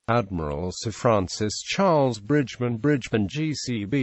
Admiral Sir Francis Charles Bridgeman GCVO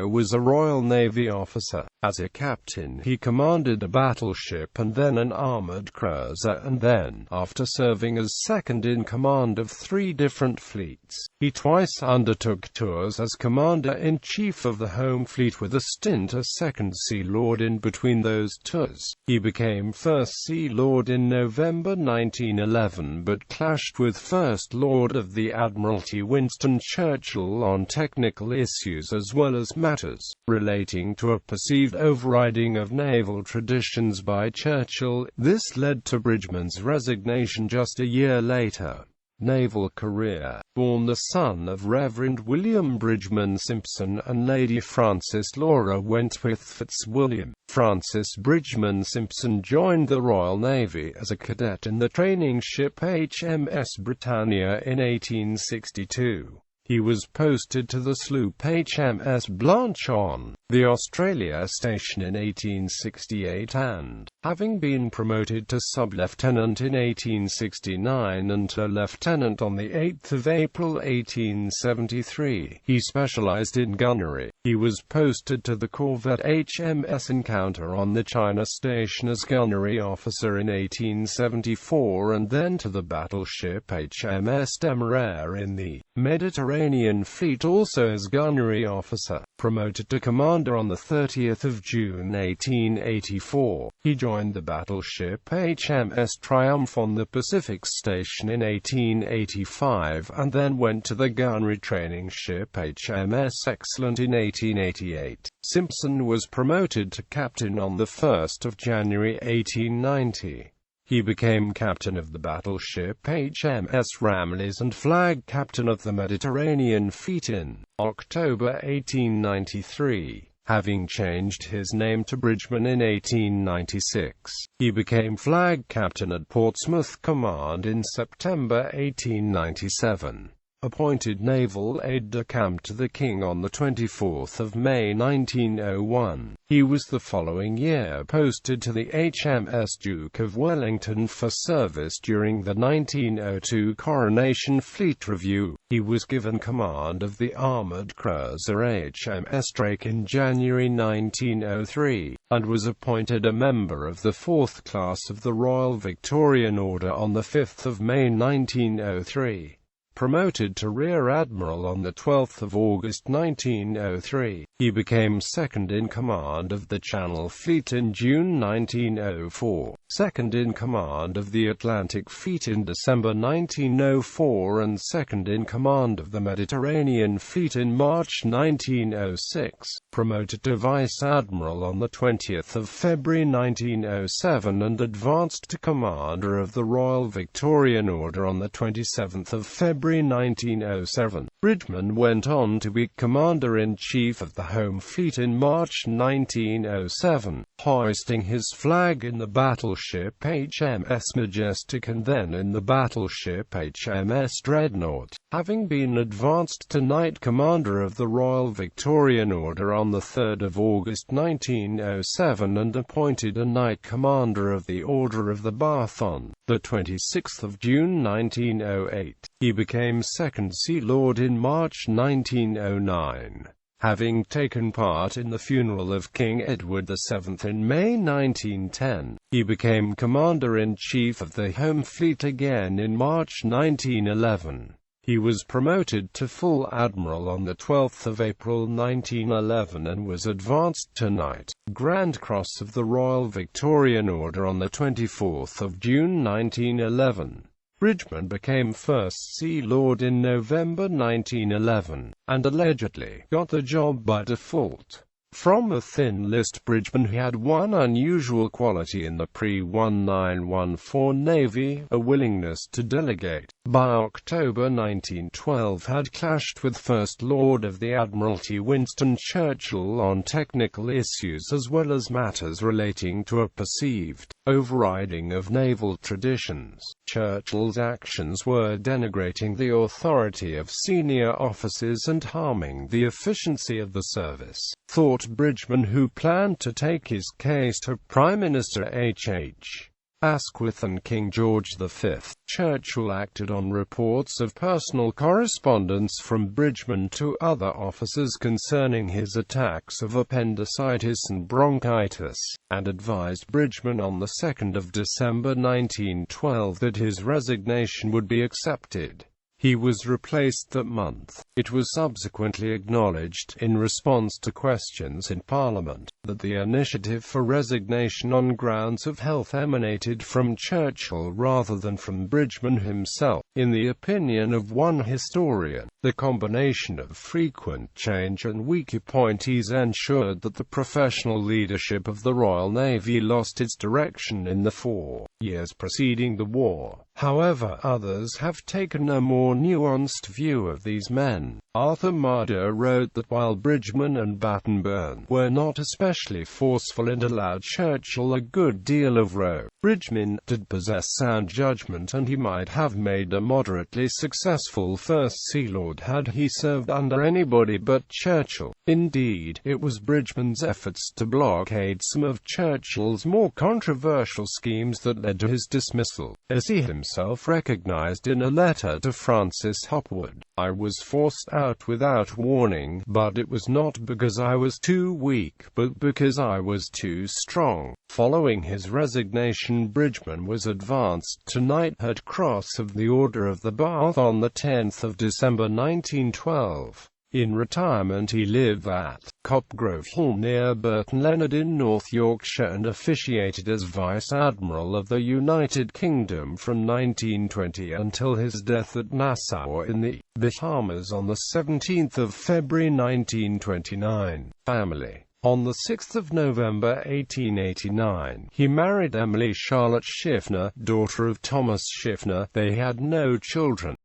was a Royal Navy officer. As a captain, he commanded a battleship and then an armoured cruiser, and then, after serving as second-in-command of 3 different fleets, he twice undertook tours as Commander-in-Chief of the Home Fleet with a stint as Second Sea Lord in between those tours. He became First Sea Lord in November 1911 but clashed with First Lord of the Admiralty Winston Churchill on technical issues as well as matters relating to a perceived overriding of naval traditions by Churchill. This led to Bridgeman's resignation just a year later. Naval career. Born the son of Reverend William Bridgeman Simpson and Lady Frances Laura Wentworth Fitzwilliam, Francis Bridgeman Simpson joined the Royal Navy as a cadet in the training ship HMS Britannia in 1862. He was posted to the sloop HMS Blanche on the Australia station in 1868 and, having been promoted to sub-lieutenant in 1869 and to lieutenant on 8 April 1873, he specialized in gunnery. He was posted to the corvette HMS Encounter on the China station as gunnery officer in 1874 and then to the battleship HMS Admirale in the Mediterranean Fleet also as gunnery officer. Promoted to commander on 30 June 1884, he joined the battleship HMS Triumph on the Pacific station in 1885 and then went to the gunnery training ship HMS Excellent in 1888. Simpson was promoted to captain on 1 January 1890. He became captain of the battleship HMS Ramillies and flag captain of the Mediterranean Fleet in October 1893. Having changed his name to Bridgeman in 1896, he became flag captain at Portsmouth Command in September 1897. Appointed naval aide-de-camp to the King on 24 May 1901. He was the following year posted to the HMS Duke of Wellington for service during the 1902 Coronation Fleet Review. He was given command of the armoured cruiser HMS Drake in January 1903, and was appointed a member of the 4th class of the Royal Victorian Order on 5 May 1903. Promoted to Rear Admiral on 12 August 1903, he became second-in-command of the Channel Fleet in June 1904, second-in-command of the Atlantic Fleet in December 1904 and second-in-command of the Mediterranean Fleet in March 1906. Promoted to Vice Admiral on 20 February 1907 and advanced to Commander of the Royal Victorian Order on 27 February 1907. Bridgeman went on to be Commander-in-Chief of the Home Fleet in March 1907, hoisting his flag in the battleship HMS Majestic and then in the battleship HMS Dreadnought, having been advanced to Knight Commander of the Royal Victorian Order on 3 August 1907 and appointed a Knight Commander of the Order of the Bath on 26 June 1908. He became Second Sea Lord in March 1909. Having taken part in the funeral of King Edward VII in May 1910, he became Commander-in-Chief of the Home Fleet again in March 1911. He was promoted to Full Admiral on 12 April 1911 and was advanced to Knight, Grand Cross of the Royal Victorian Order on 24 June 1911. Bridgeman became First Sea Lord in November 1911, and allegedly got the job by default. From a thin list, Bridgeman had one unusual quality in the pre-1914 Navy, a willingness to delegate. By October 1912 had clashed with First Lord of the Admiralty Winston Churchill on technical issues as well as matters relating to a perceived overriding of naval traditions. Churchill's actions were denigrating the authority of senior officers and harming the efficiency of the service, thought Bridgeman, who planned to take his case to Prime Minister H.H. Asquith and King George V. Churchill acted on reports of personal correspondence from Bridgeman to other officers concerning his attacks of appendicitis and bronchitis, and advised Bridgeman on the 2nd of December 1912 that his resignation would be accepted. He was replaced that month. It was subsequently acknowledged, in response to questions in Parliament, that the initiative for resignation on grounds of health emanated from Churchill rather than from Bridgeman himself. In the opinion of one historian, the combination of frequent change and weak appointees ensured that the professional leadership of the Royal Navy lost its direction in the 4 years preceding the war. However, others have taken a more nuanced view of these men. Arthur Marder wrote that while Bridgeman and Battenburn were not especially forceful and allowed Churchill a good deal of rope, Bridgeman did possess sound judgment, and he might have made a moderately successful First Sea Lord had he served under anybody but Churchill. Indeed, it was Bridgeman's efforts to blockade some of Churchill's more controversial schemes that led to his dismissal, as he himself recognized in a letter to Francis Hopwood. "I was forced out without warning, but it was not because I was too weak, but because I was too strong." Following his resignation, Bridgeman was advanced to Knighthood Cross of the Order of the Bath on the 10th of December 1912. In retirement he lived at Copgrove Hall near Burton Leonard in North Yorkshire and officiated as Vice-Admiral of the United Kingdom from 1920 until his death at Nassau in the Bahamas on the 17th of February 1929. Family. On the 6th of November 1889, he married Emily Charlotte Schiffner, daughter of Thomas Schiffner. They had no children.